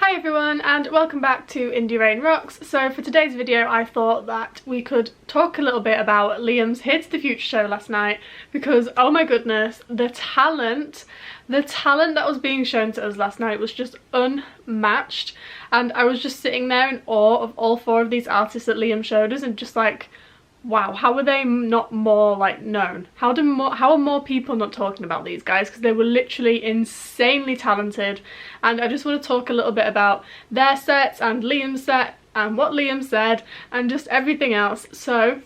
Hi everyone and welcome back to Indie Rain Rocks. So for today's video I thought that we could talk a little bit about Liam's Here to the Future show last night, because oh my goodness, the talent that was being shown to us last night was just unmatched, and I was just sitting there in awe of all four of these artists that Liam showed us and just like, wow, how are they not more like known? How are more people not talking about these guys? Because they were literally insanely talented, and I just want to talk a little bit about their sets and Liam's set and what Liam said and just everything else. So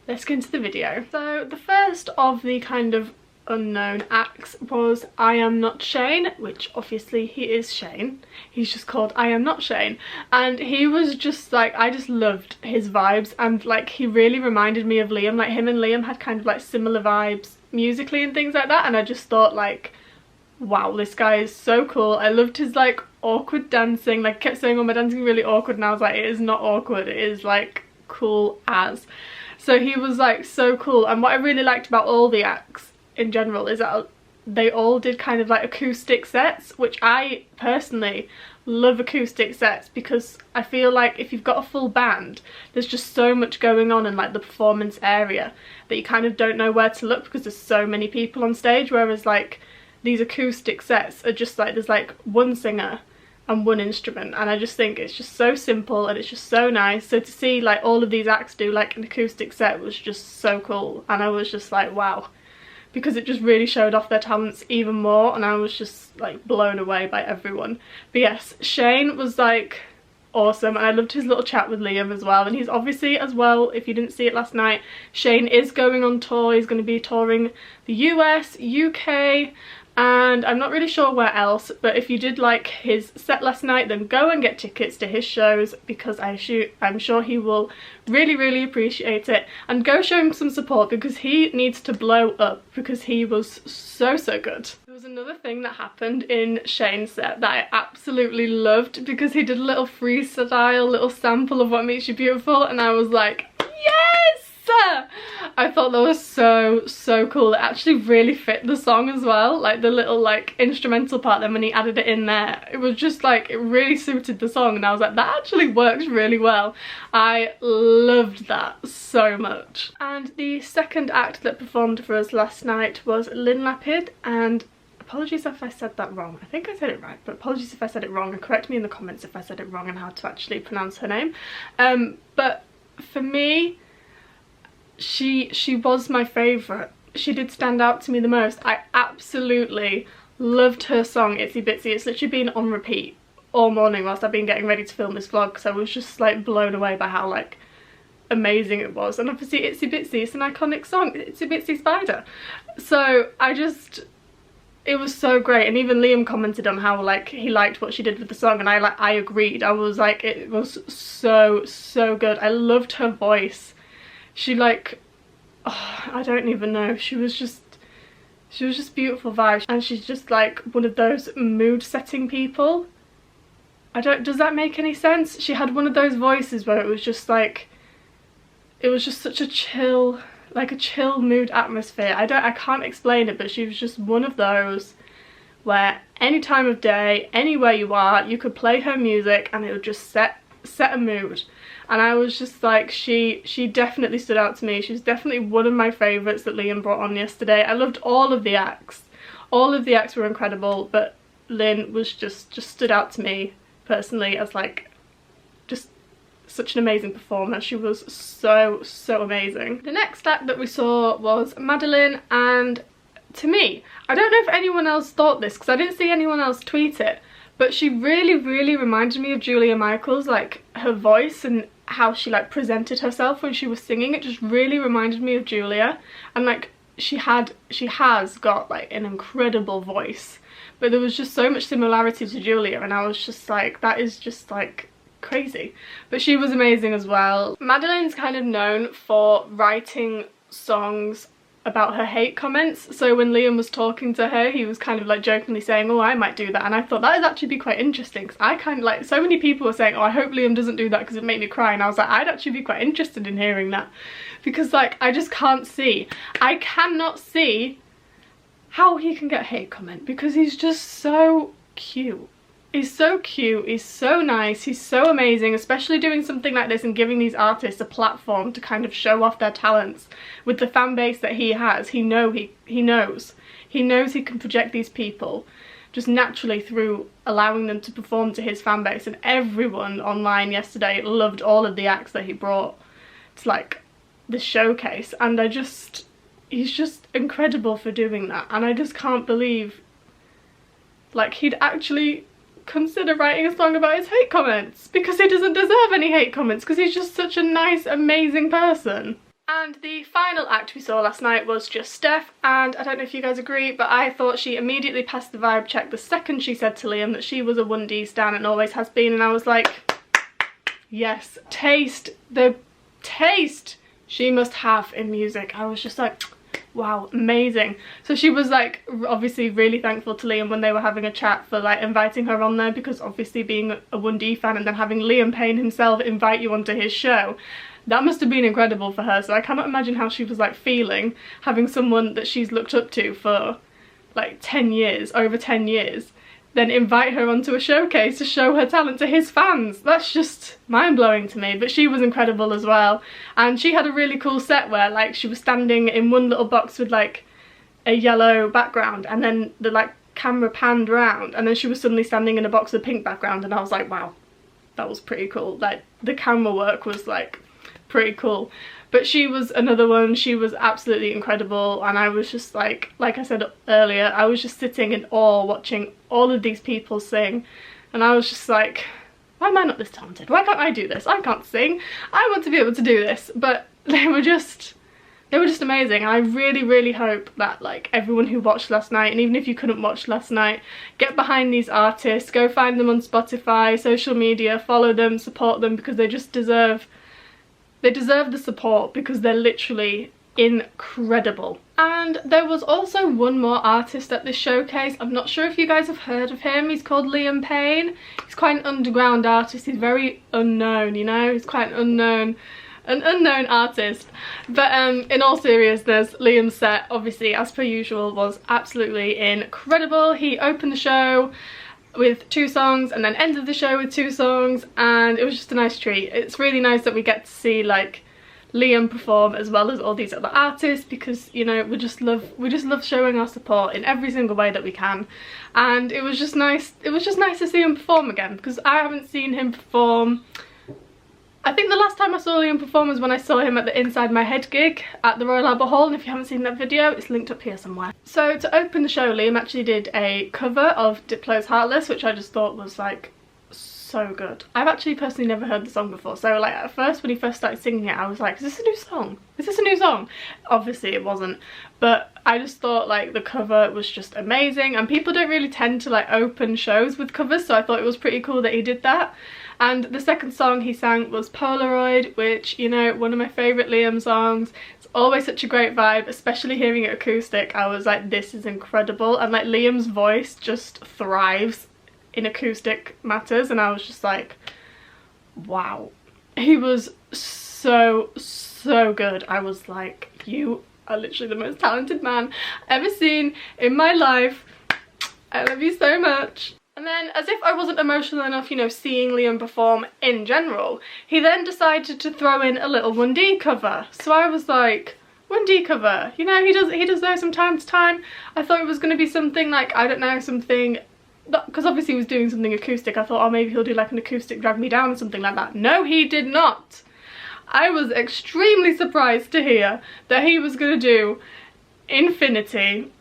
let's get into the video. So the first of the kind of unknown acts was I Am Not Shane, which obviously he is Shane. He's just called I Am Not Shane, and he was just like, I just loved his vibes, and like he really reminded me of Liam. Like him and Liam had kind of like similar vibes musically and things like that, and I just thought like, wow, this guy is so cool. I loved his like awkward dancing. Like kept saying, oh, my dancing really awkward, and I was like, it is not awkward, it is like cool as. So he was like so cool, and what I really liked about all the acts in general is that they all did kind of like acoustic sets, which I personally love acoustic sets, because I feel like if you've got a full band there's just so much going on in like the performance area that you kind of don't know where to look because there's so many people on stage, whereas like these acoustic sets are just like there's like one singer and one instrument, and I just think it's just so simple and it's just so nice. So to see like all of these acts do like an acoustic set was just so cool, and I was just like, wow, because it just really showed off their talents even more, and I was just like blown away by everyone. But yes, Shane was like awesome, and I loved his little chat with Liam as well. And he's obviously as well, if you didn't see it last night, Shane is going on tour. He's going to be touring the US, UK, and I'm not really sure where else, but if you did like his set last night, then go and get tickets to his shows, because I'm sure he will really appreciate it, and go show him some support because he needs to blow up, because he was so good. There was another thing that happened in Shane's set that I absolutely loved, because he did a little freestyle, little sample of What Makes You Beautiful, and I was like, yes! I thought that was so cool. It actually really fit the song as well, like the little like instrumental part. Then when he added it in there, it was just like, it really suited the song, and I was like, that actually works really well. I loved that so much. And the second act that performed for us last night was Lynn Lapid, and apologies if I said that wrong. I think I said it right, but apologies if I said it wrong, and correct me in the comments if I said it wrong and how to actually pronounce her name. But for me, she was my favourite. She did stand out to me the most. I absolutely loved her song Itsy Bitsy. It's literally been on repeat all morning whilst I've been getting ready to film this vlog, because I was just like blown away by how like amazing it was. And obviously Itsy Bitsy, it's an iconic song, Itsy Bitsy Spider. So it was so great, and even Liam commented on how like he liked what she did with the song, and I agreed. I was like, it was so good. I loved her voice. She like, oh, I don't even know, she was just beautiful vibes, and she's just like one of those mood setting people. Does that make any sense? She had one of those voices where it was just like, it was just such a chill, like a chill mood atmosphere. I can't explain it, but she was just one of those where any time of day, anywhere you are, you could play her music and it would just set a mood. And I was just like, she definitely stood out to me. She was definitely one of my favourites that Liam brought on yesterday. I loved all of the acts. All of the acts were incredible, but Lynn was just stood out to me personally as like just such an amazing performer. She was so amazing. The next act that we saw was Madeline, and to me, I don't know if anyone else thought this because I didn't see anyone else tweet it, but she really reminded me of Julia Michaels. Like her voice and how she like presented herself when she was singing, it just really reminded me of Julia. And like she has got like an incredible voice, but there was just so much similarity to Julia, and I was just like, that is just like crazy. But she was amazing as well. Madeline's kind of known for writing songs about her hate comments, so when Liam was talking to her, he was kind of like jokingly saying, oh, I might do that, and I thought that would actually be quite interesting, because I kind of like, so many people were saying, oh, I hope Liam doesn't do that because it made me cry, and I was like, I'd actually be quite interested in hearing that, because like I just can't see, I cannot see how he can get hate comment, because he's just so cute. He's so cute, he's so nice, he's so amazing, especially doing something like this and giving these artists a platform to kind of show off their talents with the fan base that he has. He knows he can project these people just naturally through allowing them to perform to his fan base, and everyone online yesterday loved all of the acts that he brought to like the showcase, and he's just incredible for doing that. And I just can't believe like he'd actually consider writing a song about his hate comments, because he doesn't deserve any hate comments, because he's just such a nice, amazing person. And the final act we saw last night was just Steph, and I don't know if you guys agree, but I thought she immediately passed the vibe check the second she said to Liam that she was a 1D stan and always has been, and I was like, yes, the taste she must have in music. I was just like, wow, amazing. So she was like obviously really thankful to Liam when they were having a chat for like inviting her on there, because obviously being a 1D fan and then having Liam Payne himself invite you onto his show, that must have been incredible for her. So I cannot imagine how she was like feeling having someone that she's looked up to for like 10 years, over 10 years, then invite her onto a showcase to show her talent to his fans. That's just mind-blowing to me. But she was incredible as well, and she had a really cool set where like she was standing in one little box with like a yellow background, and then the like camera panned round, and then she was suddenly standing in a box with a pink background, and I was like, wow, that was pretty cool. Like the camera work was like pretty cool. But she was another one, she was absolutely incredible, and I was just like I said earlier, I was just sitting in awe watching all of these people sing, and I was just like, why am I not this talented? Why can't I do this? I can't sing. I want to be able to do this. But they were just amazing, and I really, really hope that like everyone who watched last night, and even if you couldn't watch last night, get behind these artists, go find them on Spotify, social media, follow them, support them, because they just deserve the support, because they're literally incredible. And there was also one more artist at this showcase. I'm not sure if you guys have heard of him. He's called Liam Payne. He's quite an underground artist. He's very unknown, you know? He's quite an unknown artist. But in all seriousness, Liam's set, obviously as per usual, was absolutely incredible. He opened the show with 2 songs and then ended the show with 2 songs, and it was just a nice treat. It's really nice that we get to see like Liam perform as well as all these other artists, because you know we just love showing our support in every single way that we can. And it was just nice to see him perform again, because I haven't seen him perform. I think the last time I saw Liam perform was when I saw him at the Inside My Head gig at the Royal Albert Hall, and if you haven't seen that video, it's linked up here somewhere. So to open the show, Liam actually did a cover of Diplo's Heartless, which I just thought was like so good. I've actually personally never heard the song before, so like at first when he first started singing it, I was like, is this a new song? Is this a new song? Obviously it wasn't, but I just thought like the cover was just amazing, and people don't really tend to like open shows with covers, so I thought it was pretty cool that he did that. And the second song he sang was Polaroid, which, you know, one of my favourite Liam songs. It's always such a great vibe, especially hearing it acoustic. I was like, this is incredible. And like Liam's voice just thrives in acoustic matters, and I was just like, wow. He was so good. I was like, you are literally the most talented man I've ever seen in my life. I love you so much. And then, as if I wasn't emotional enough, you know, seeing Liam perform in general, he then decided to throw in a little 1D cover. So I was like, 1D cover, you know, he does those from time to time. I thought it was going to be something like, I don't know, something, because obviously he was doing something acoustic. I thought, oh, maybe he'll do like an acoustic Drag Me Down or something like that. No, he did not. I was extremely surprised to hear that he was going to do Infinity.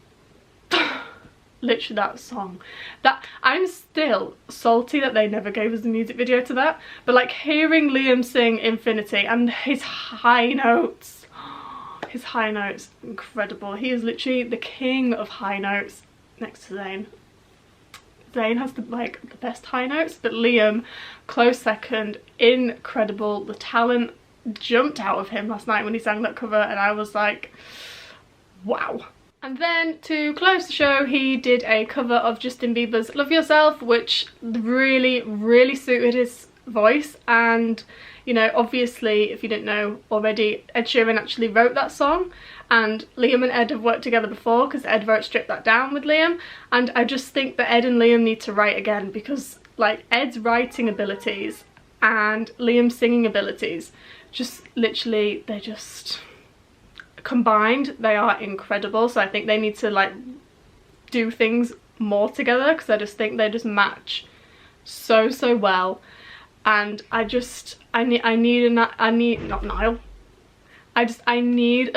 Literally that song. That I'm still salty that they never gave us the music video to that, but like hearing Liam sing Infinity and his high notes, incredible. He is literally the king of high notes next to Zayn. Zayn has the best high notes, but Liam, close second, incredible. The talent jumped out of him last night when he sang that cover, and I was like, wow. And then to close the show, he did a cover of Justin Bieber's Love Yourself, which really suited his voice. And you know, obviously, if you didn't know already, Ed Sheeran actually wrote that song, and Liam and Ed have worked together before, because Ed wrote Strip That Down with Liam. And I just think that Ed and Liam need to write again, because like Ed's writing abilities and Liam's singing abilities, just literally, they're just combined, they are incredible. So I think they need to like do things more together, because I just think they just match so well. And I need a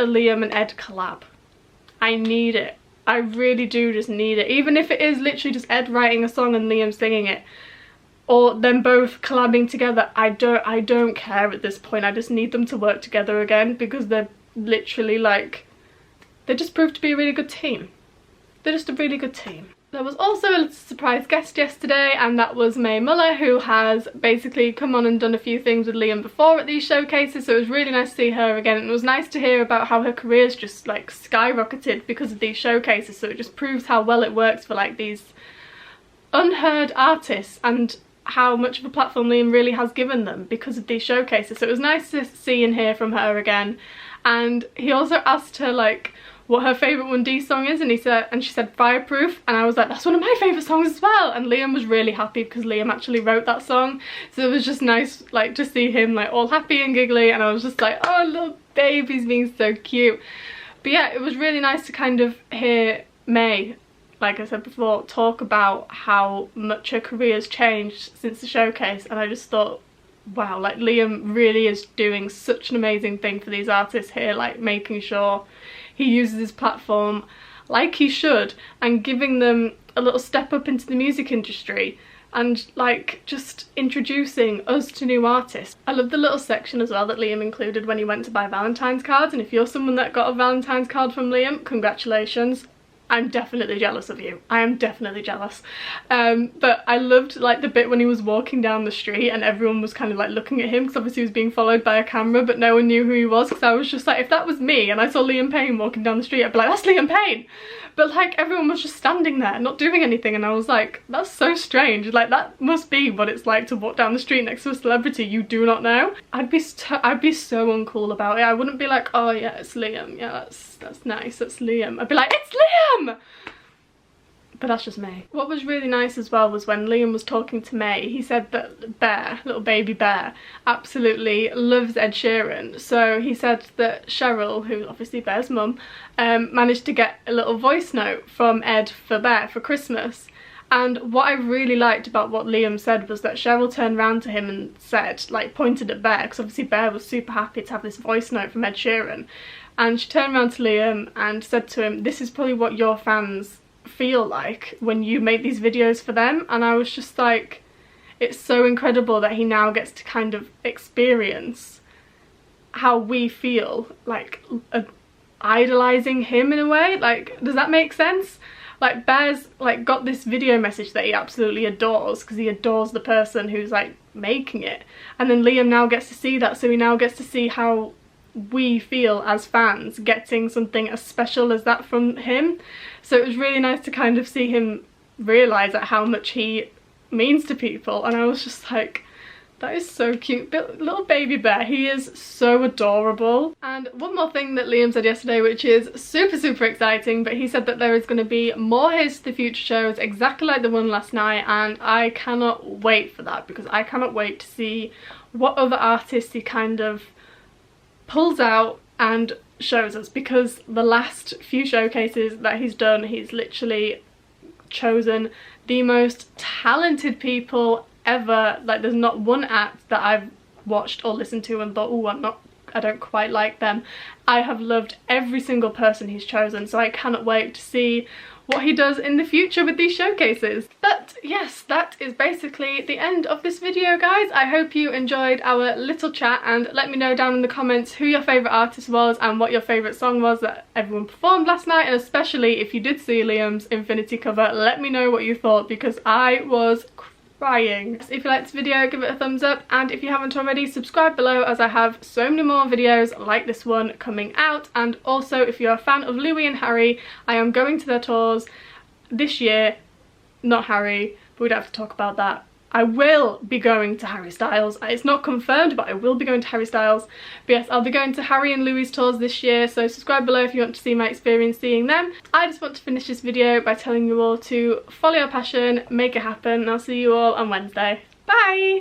Liam and Ed collab. I need it. I really do just need it. Even if it is literally just Ed writing a song and Liam singing it, or them both collabing together, I don't care at this point. I just need them to work together again, because they're literally like, they just proved to be a really good team. They're just a really good team. There was also a little surprise guest yesterday, and that was Muller, who has basically come on and done a few things with Liam before at these showcases, so it was really nice to see her again. And it was nice to hear about how her career's just like skyrocketed because of these showcases, so it just proves how well it works for like these unheard artists, and how much of a platform Liam really has given them because of these showcases. So it was nice to see and hear from her again. And he also asked her like what her favourite 1D song is, and she said Fireproof, and I was like, that's one of my favourite songs as well. And Liam was really happy because Liam actually wrote that song, so it was just nice like to see him like all happy and giggly, and I was just like, oh, little baby's being so cute. But yeah, it was really nice to kind of hear May, like I said before, talk about how much her career's changed since the showcase. And I just thought, wow, like Liam really is doing such an amazing thing for these artists here, like making sure he uses his platform like he should, and giving them a little step up into the music industry, and like just introducing us to new artists. I love the little section as well that Liam included when he went to buy Valentine's cards, and if you're someone that got a Valentine's card from Liam, congratulations. I'm definitely jealous of you. I am definitely jealous. But I loved like the bit when he was walking down the street and everyone was kind of like looking at him, because obviously he was being followed by a camera, but no one knew who he was. Because I was just like, if that was me and I saw Liam Payne walking down the street, I'd be like, that's Liam Payne. But like everyone was just standing there not doing anything, and I was like, that's so strange. Like that must be what it's like to walk down the street next to a celebrity you do not know. I'd be so uncool about it. I wouldn't be like, oh yeah, it's Liam, yeah, that's nice, that's Liam. I'd be like, it's Liam! But that's just me. What was really nice as well was when Liam was talking to May, he said that Bear, little baby Bear, absolutely loves Ed Sheeran. So he said that Cheryl, who's obviously Bear's mum, managed to get a little voice note from Ed for Bear for Christmas. And what I really liked about what Liam said was that Cheryl turned around to him and said, like pointed at Bear, because obviously Bear was super happy to have this voice note from Ed Sheeran. And she turned around to Liam and said to him, this is probably what your fans feel like when you make these videos for them. And I was just like, it's so incredible that he now gets to kind of experience how we feel, like idolizing him in a way. Like, does that make sense? Like Bear's like got this video message that he absolutely adores, because he adores the person who's like making it, and then Liam now gets to see that, so he now gets to see how we feel as fans getting something as special as that from him. So it was really nice to kind of see him realise at how much he means to people, and I was just like, that is so cute. Little baby Bear, he is so adorable. And one more thing that Liam said yesterday, which is super exciting, but he said that there is going to be more Here's to the Future shows exactly like the one last night, and I cannot wait for that, because I cannot wait to see what other artists he kind of pulls out and shows us, because the last few showcases that he's done, he's literally chosen the most talented people ever. Like there's not one act that I've watched or listened to and thought, oh, I don't quite like them. I have loved every single person he's chosen, so I cannot wait to see what he does in the future with these showcases. But yes, that is basically the end of this video, guys. I hope you enjoyed our little chat, and let me know down in the comments who your favourite artist was and what your favourite song was that everyone performed last night, and especially if you did see Liam's Infinity cover, let me know what you thought, because I was crying. If you liked this video, give it a thumbs up, and if you haven't already, subscribe below, as I have so many more videos like this one coming out. And also, if you're a fan of Louis and Harry, I am going to their tours this year. Not Harry, but we don't have to talk about that. I will be going to Harry Styles. It's not confirmed, but I will be going to Harry Styles. But yes, I'll be going to Harry and Louis tours this year, so subscribe below if you want to see my experience seeing them. I just want to finish this video by telling you all to follow your passion, make it happen, and I'll see you all on Wednesday. Bye!